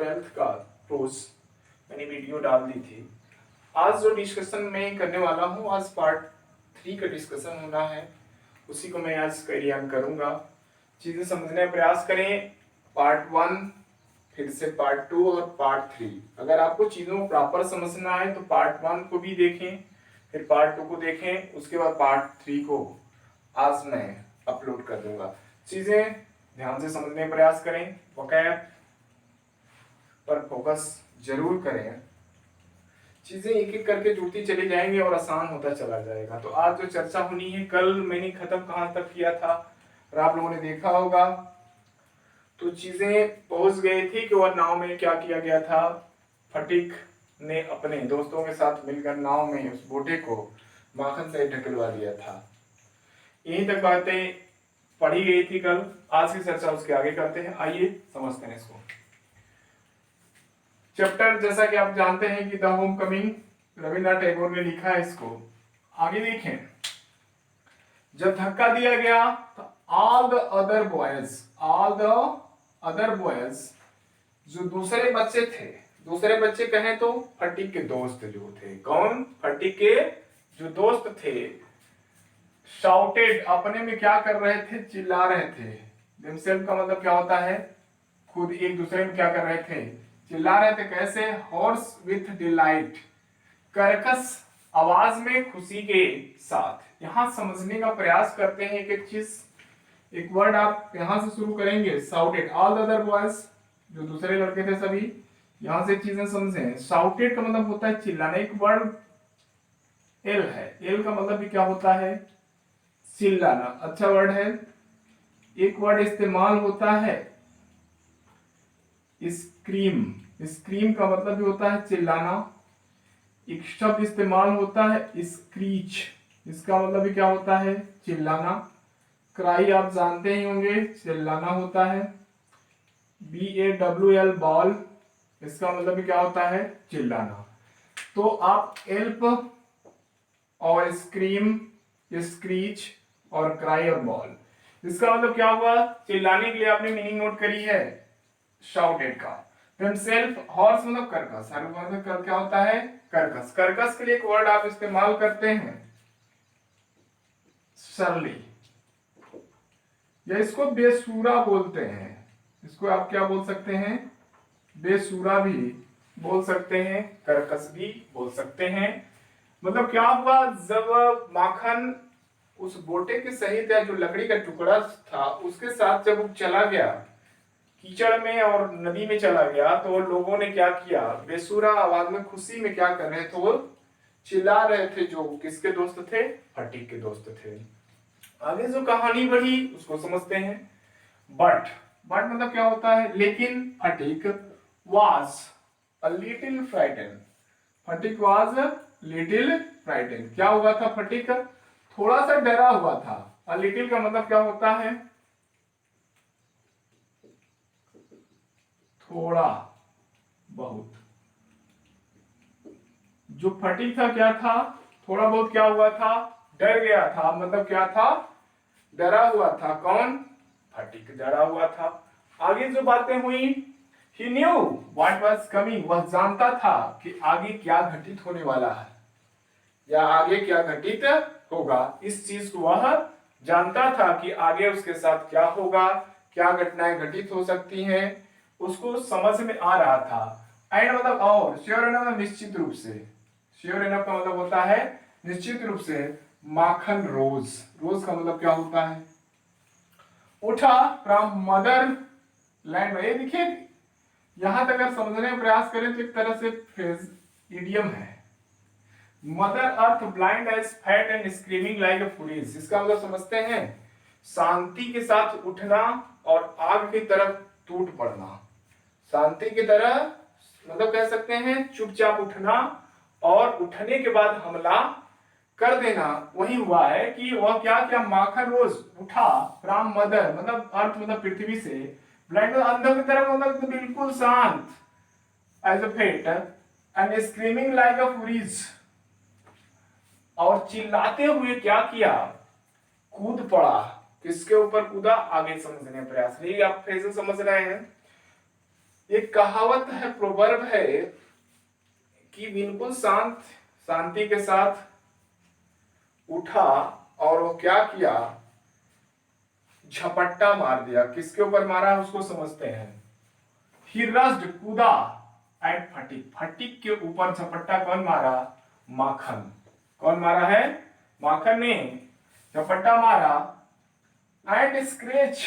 12th का रोज मैंने video डाल दी थी। आज जो डिस्कशन मैं करने वाला हूँ, आज पार्ट 3 का डिस्कशन होना है, उसी को मैं आज कैरी ऑन करूंगा। चीजें समझने का प्रयास करें। पार्ट 1, फिर से पार्ट 2 और पार्ट 3। अगर आपको चीजों को प्रॉपर समझना है तो पार्ट 1 को भी देखें, फिर पार्ट 2 को देखें, उसके बाद पार्ट 3 को आज मैं अपलोड कर दूंगा। चीजें ध्यान से समझने का प्रयास करें, वोकैब पर फोकस जरूर करें। चीजें एक एक करके जुड़ती चली जाएंगी और आसान होता चला जाएगा। तो आज जो चर्चा होनी है, कल मैंने खत्म कहां तक किया था और आप लोगों ने देखा होगा, तो चीजें पहुंच गई थी कि वह नाव में क्या किया गया था। फटीक ने अपने दोस्तों के साथ मिलकर नाव में उस बोटे को माखन से ढकेलवा दिया था। यहीं तक बातें पढ़ी गई थी कल। आज की चर्चा उसके आगे करते हैं, आइए समझते हैं इसको। चैप्टर जैसा कि आप जानते हैं कि the home coming, Rabindranath Tagore ने लिखा है इसको। आगे देखें, जब धक्का दिया गया तो ऑल द अदर बॉयज जो दूसरे बच्चे थे, दूसरे बच्चे कहें तो फटीक के दोस्त जो थे, कौन? फटीक के जो दोस्त थे, शाउटेड, अपने में क्या कर रहे थे? चिल्ला रहे थे। देमसेल्फ का मतलब क्या होता है? खुद एक दूसरे में क्या कर रहे थे? चिल्ला रहे थे। कैसे? हॉर्स विथ डिलाइट, कर्कश आवाज में खुशी के साथ। यहां समझने का प्रयास करते हैं एक एक चीज। एक वर्ड आप यहां से शुरू करेंगे, shouted. All the other boys, जो दूसरे लड़के थे सभी, यहां से चीजें समझें। शाउटेड का मतलब होता है चिल्लाना। एक वर्ड एल है, एल का मतलब भी क्या होता है? चिल्लाना। अच्छा वर्ड है। एक वर्ड इस्तेमाल होता है स्क्रीम, स्क्रीम का मतलब भी होता है चिल्लाना। एक शब्द इस्तेमाल होता है स्क्रीच, इसका मतलब भी क्या होता है? चिल्लाना। क्राई आप जानते ही होंगे, चिल्लाना होता है। BAWL बॉल, इसका मतलब भी क्या होता है? चिल्लाना। तो आप एल्प और स्क्रीम, स्क्रीच और क्राई और बॉल, इसका मतलब क्या हुआ? चिल्लाने के लिए आपने मीनिंग नोट करी है शाउटेड का। सेल्फ, हॉर्स मतलब कर्कश, मतलब क्या होता है? कर्कश। कर्कश के लिए एक वर्ड आप इस्तेमाल करते हैं सरली, या इसको बेसुरा बोलते हैं। इसको आप क्या बोल सकते हैं? बेसुरा भी बोल सकते हैं, कर्कश भी बोल सकते हैं। मतलब क्या हुआ, जब माखन उस बोटे के सहित, या जो लकड़ी का टुकड़ा था उसके साथ जब वो चला गया कीचड़ में और नदी में चला गया, तो लोगों ने क्या किया? बेसुरा आवाज में खुशी में क्या कर रहे थे? वो चिल्ला रहे थे। जो किसके दोस्त थे? फटीक के दोस्त थे। आगे जो कहानी बढ़ी उसको समझते हैं। बट मतलब क्या होता है? लेकिन fatigue was a little frighten, fatigue was little frighten. क्या हुआ था? फटीक थोड़ा सा डरा हुआ था। अ लिटिल का मतलब क्या होता है? थोड़ा बहुत। जो फटीक था क्या था? थोड़ा बहुत क्या हुआ था? डर गया था। मतलब क्या था? डरा हुआ था। कौन? फटीक डरा हुआ था। आगे जो बातें हुई, he knew what was coming, वह जानता था कि आगे क्या घटित होने वाला है, या आगे क्या घटित होगा। इस चीज को वह जानता था कि आगे उसके साथ क्या होगा, क्या घटनाएं घटित हो सकती हैं, उसको समझ में आ रहा था। एंड मतलब और, श्योर एनफ मतलब निश्चित रूप से। श्योर एनफ का मतलब होता है निश्चित रूप से। माखन रोज, रोज का मतलब क्या होता है? उठा फ्रॉम मदर लैंड। ये देखिए, यहां तक अगर समझने का प्रयास करें तो एक तरह से फ्रेज इडियम है। Mother earth blind as fat and screaming like a furies, इसका मतलब समझते हैं? शांति के साथ उठना और आग की तरफ टूट पड़ना। शांति की तरह मतलब कह सकते हैं चुपचाप उठना, और उठने के बाद हमला कर देना। वही हुआ है कि वह क्या क्या? माखन रोज उठा फ्रॉम मदर, मतलब अर्थ मतलब पृथ्वी से, ब्लाइंड अंधों की तरफ मतलब बिल्कुल शांत, as a fate, and screaming like a furies, और चिल्लाते हुए क्या किया? कूद पड़ा। किसके ऊपर कूदा? आगे समझने का प्रयास। यही आप फ्रेज समझ रहे हैं। एक कहावत है, प्रोवर्ब है कि बिल्कुल शांति के साथ उठा और वो क्या किया, झपट्टा मार दिया। किसके ऊपर मारा उसको समझते हैं। ही रस्ड, कूदा, एट फटीक, फटीक के ऊपर झपट्टा कौन मारा, माखन। कौन मारा है, माखन ने झपट्टा मारा। एंड स्क्रैच,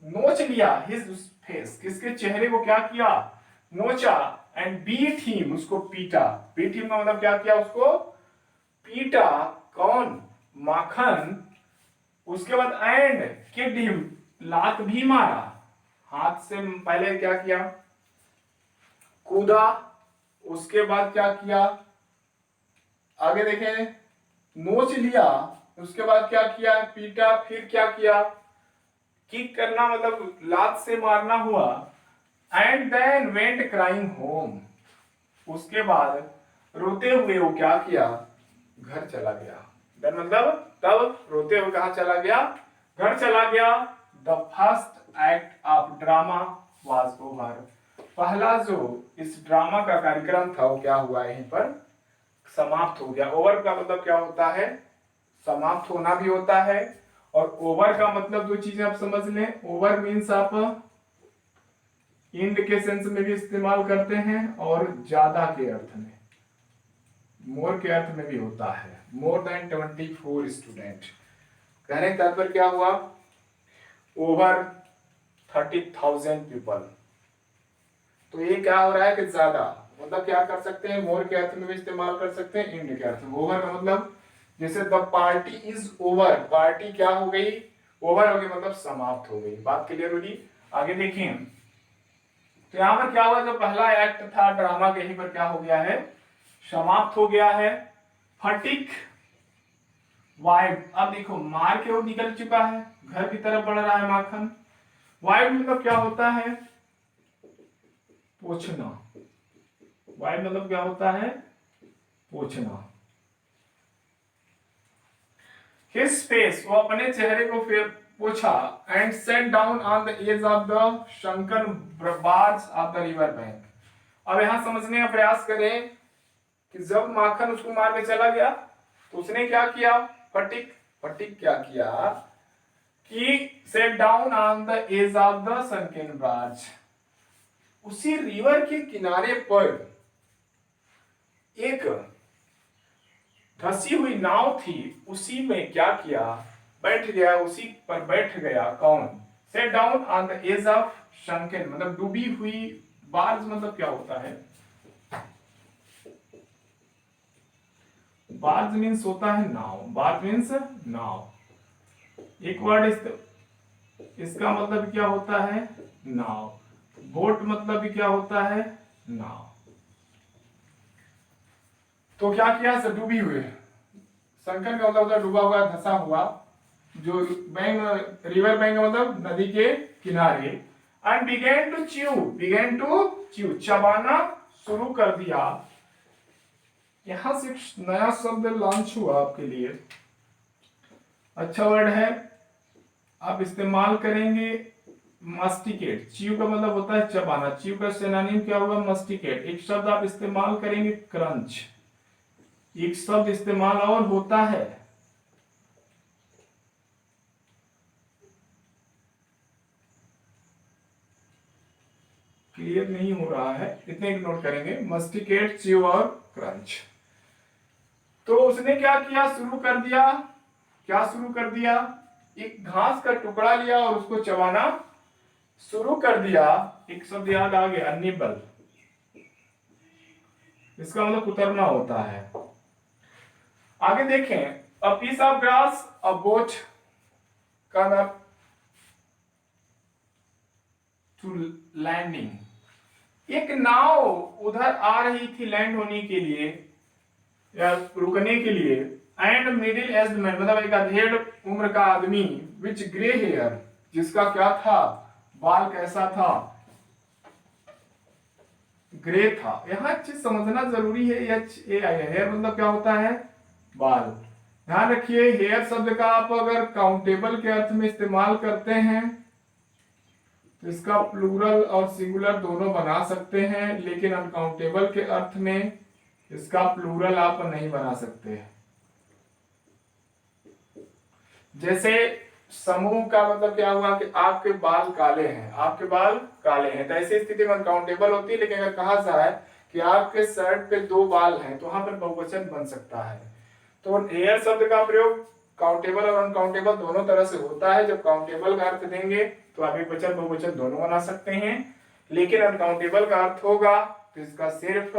नोच लिया, हिज फेस, किसके चेहरे को क्या किया, नोचा। एंड बीट हिम, उसको पीटा। बीट हिम का मतलब क्या किया, उसको पीटा। कौन, माखन। उसके बाद एंड किक्ड हिम, लात भी मारा। हाथ से पहले क्या किया, कूदा। उसके बाद क्या किया, आगे देखें, नोच लिया। उसके बाद क्या किया, पीटा। फिर क्या किया, किक करना मतलब लात से मारना हुआ। And then went crying home, उसके बाद रोते हुए वो क्या किया, घर चला गया। देन मतलब तब रोते हुए कहा चला गया, घर चला गया। The first act of drama was over, पहला जो इस ड्रामा का कार्यक्रम था वो क्या हुआ, यहीं पर समाप्त हो गया। ओवर का मतलब क्या होता है, समाप्त होना भी होता है। और ओवर का मतलब दो चीजें आप समझ लें। ओवर मीन्स आप इंड के सेंस में भी इस्तेमाल करते हैं और ज्यादा के अर्थ में, मोर के अर्थ में भी होता है। मोर देन 24 स्टूडेंट, कहने का तात्पर्य क्या हुआ, ओवर 30,000 पीपल। तो ये क्या हो रहा है कि ज्यादा, मतलब क्या कर सकते हैं, मोर के अर्थ में भी इस्तेमाल कर सकते हैं, इंड के अर्थ में। ओवर का मतलब जैसे the party is over, party क्या हो गई, ओवर हो गई, मतलब समाप्त हो गई। बात क्लियर होगी। आगे देखिए, तो यहां पर क्या हुआ, जो पहला एक्ट था ड्रामा के, यहीं पर क्या हो गया है, समाप्त हो गया है। फटिक वाइड, अब देखो मार के वो निकल चुका है, घर की तरफ बढ़ रहा है माखन। वाइड मतलब क्या होता है, पोछना। वाइड मतलब क्या होता है, पोछना। हिज फेस, वो अपने चेहरे को फिर पोछा। And sat down on the edge of the sunken barge of the river bank. अब यहां समझने का प्रयास करें कि जब माखन उसको मार के चला गया तो उसने क्या किया, फटिक, फटिक क्या किया कि sat down on the edge of the sunken barge, उसी रिवर के किनारे पर एक धसी हुई नाव थी, उसी में क्या किया, बैठ गया, उसी पर बैठ गया। कौन, sat down on the edge of sunken, मतलब डूबी हुई। बार्ज मतलब क्या होता है, बार्ज मीन्स होता है नाव, बार्ज मीन्स नाव। एक वर्ड इसका मतलब क्या होता है, नाव। बोट मतलब भी क्या होता है, नाव। तो क्या किया, डूबी हुई, शंकर का मतलब होता है डूबा हुआ, धसा हुआ। जो बैंक, रिवर बैंक का मतलब नदी के किनारे। And began to chew, began to chew, चबाना शुरू कर दिया। यहां से एक नया शब्द लॉन्च हुआ आपके लिए, अच्छा वर्ड है, आप इस्तेमाल करेंगे, मस्टिकेट। च्यू का मतलब होता है चबाना, च्यू का सिनोनिम क्या होगा, मस्टिकेट। एक शब्द आप इस्तेमाल करेंगे, क्रंच। एक शब्द इस्तेमाल और होता है, क्लियर नहीं हो रहा है, इतने इग्नोर करेंगे, मस्टिकेट, च्यू और क्रंच। तो उसने क्या किया, शुरू कर दिया, क्या शुरू कर दिया, एक घास का टुकड़ा लिया और उसको चबाना शुरू कर दिया। एक शब्द याद आ गया, निबल, इसका मतलब कुतरना होता है। आगे देखें, a piece of grass, a boat का टू लैंडिंग, एक नाव उधर आ रही थी लैंड होने के लिए या रुकने के लिए। एंड मिडिल एज्ड मैन, मतलब एक अधेड़ उम्र का आदमी, विच ग्रे हेयर, जिसका क्या था, बाल कैसा था, ग्रे था। यहां एक चीज समझना जरूरी है, हेयर मतलब क्या होता है, बाल। ध्यान रखिए, हेयर शब्द का आप अगर काउंटेबल के अर्थ में इस्तेमाल करते हैं तो इसका प्लूरल और सिंगुलर दोनों बना सकते हैं, लेकिन अनकाउंटेबल के अर्थ में इसका प्लूरल आप नहीं बना सकते। जैसे समूह का मतलब क्या हुआ कि आपके बाल काले हैं, आपके बाल काले हैं, तो ऐसी स्थिति में अनकाउंटेबल होती है। लेकिन अगर कहा जाए कि आपके शर्ट पे 2 बाल हैं, तो वहां पर बहुवचन बन सकता है। तो एयर शब्द का प्रयोग काउंटेबल और अनकाउंटेबल दोनों तरह से होता है। जब काउंटेबल का अर्थ देंगे तो आप एक वचन बहुवचन दोनों बना सकते हैं, लेकिन अनकाउंटेबल का अर्थ होगा तो इसका सिर्फ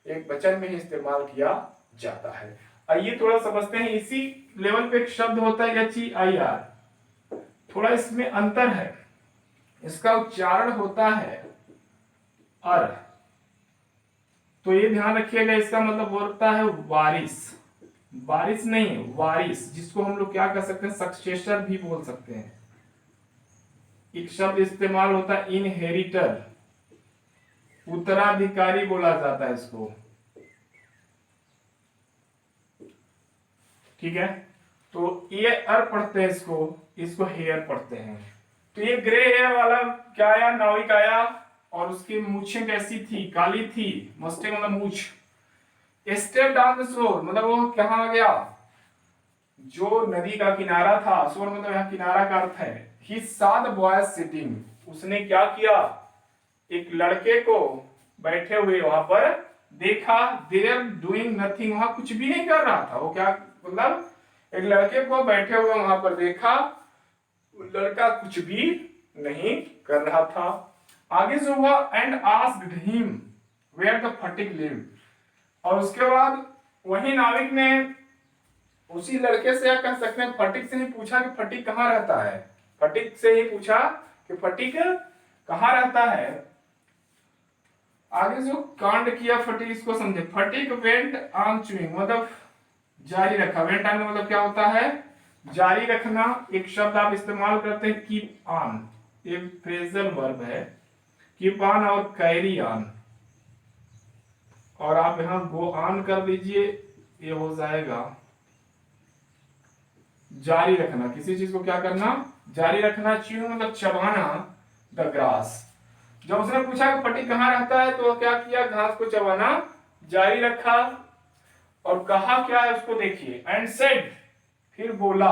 एक वचन में ही इस्तेमाल किया जाता है। आइए थोड़ा समझते हैं। इसी लेवल पे एक शब्द होता है HEIR, थोड़ा इसमें अंतर है। इसका उच्चारण होता है अर, तो ये ध्यान रखिएगा। इसका मतलब होता है वारिस, बारिश नहीं, वारिस, जिसको हम लोग क्या कर सकते हैं, सक्सेसर भी बोल सकते हैं। एक शब्द इस्तेमाल होता है इनहेरिटर, उत्तराधिकारी बोला जाता है इसको, ठीक है। तो ये अर पढ़ते हैं इसको हेयर पढ़ते हैं। तो ये ग्रे हेयर वाला क्या आया, नाविक आया, और उसकी मूछें कैसी थी, काली थी, मस्टे मतलब मूछ। स्टेप डाउन द शोर मतलब वो कहाँ गया, जो नदी का किनारा था, शोर मतलब यहाँ किनारा का अर्थ है। He saw the boy sitting, उसने क्या किया, एक लड़के को बैठे हुए वहां पर देखा। देयर डूइंग नथिंग, वहां कुछ भी नहीं कर रहा था। वो क्या मतलब, एक लड़के को बैठे हुए वहां पर देखा, लड़का कुछ भी नहीं कर रहा था। आगे जो हुआ, and asked him where the Phatik live, और उसके बाद वही नाविक ने उसी लड़के से, या कह सकते हैं फटिक से ही पूछा कि फटिक कहाँ रहता है। फटिक से ही पूछा कि फटिक कहाँ रहता है। आगे जो कांड किया फटिक, इसको समझे। फटिक वेंट ऑन चूइंग मतलब जारी रखा। वेंट ऑन मतलब क्या होता है, जारी रखना। एक शब्द आप इस्तेमाल करते हैं कीप ऑन, एक फ्रेजल वर्ब है। कीप ऑन और कैरी ऑन, और आप यहां गो ऑन कर दीजिए, ये हो जाएगा जारी रखना। किसी चीज को क्या करना, जारी रखना। च्यू मतलब चबाना, द ग्रास। जब उसने पूछा कि फटिक कहाँ रहता है, तो वो क्या किया, घास को चबाना जारी रखा। और कहा क्या है उसको देखिए, एंड सेड, फिर बोला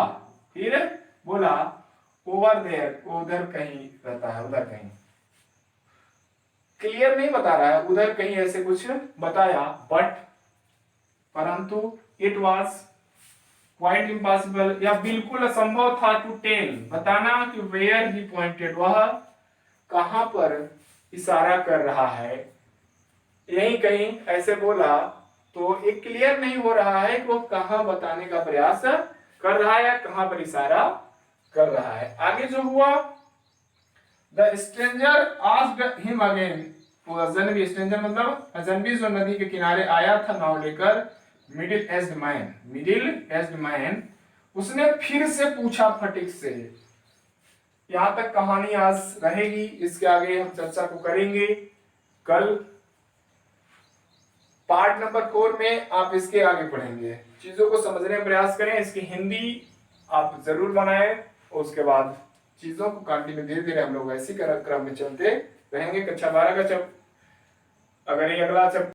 ओवर देयर, उधर कहीं रहता है, उधर कहीं। क्लियर नहीं बता रहा है, उधर कहीं ऐसे कुछ बताया, बट परंतु इट वॉज क्वाइट इम्पॉसिबल, या बिल्कुल असंभव था, टू टेल बताना कि वेयर ही पॉइंटेड, वह कहां पर इशारा कर रहा है। यही कहीं ऐसे बोला, तो एक क्लियर नहीं हो रहा है कि वो कहां बताने का प्रयास कर रहा है या कहां पर इशारा कर रहा है। आगे जो हुआ, the stranger asked him again, वो अजनबी, स्ट्रेंजर मतलब अजनबी जो नदी के किनारे आया था नाव लेकर, मिडिल एज्ड मैन, उसने फिर से पूछा फटिक से। यहां तक कहानी आज रहेगी, इसके आगे हम चर्चा को करेंगे कल। पार्ट नंबर 4 में आप इसके आगे पढ़ेंगे। चीजों को समझने का प्रयास करें, इसकी हिंदी आप जरूर बनाएं, और उसके बाद चीजों को कंटिन्यू धीरे धीरे हम लोग ऐसी क्रम में चलते रहेंगे। कक्षा 12 का अगर ये अगला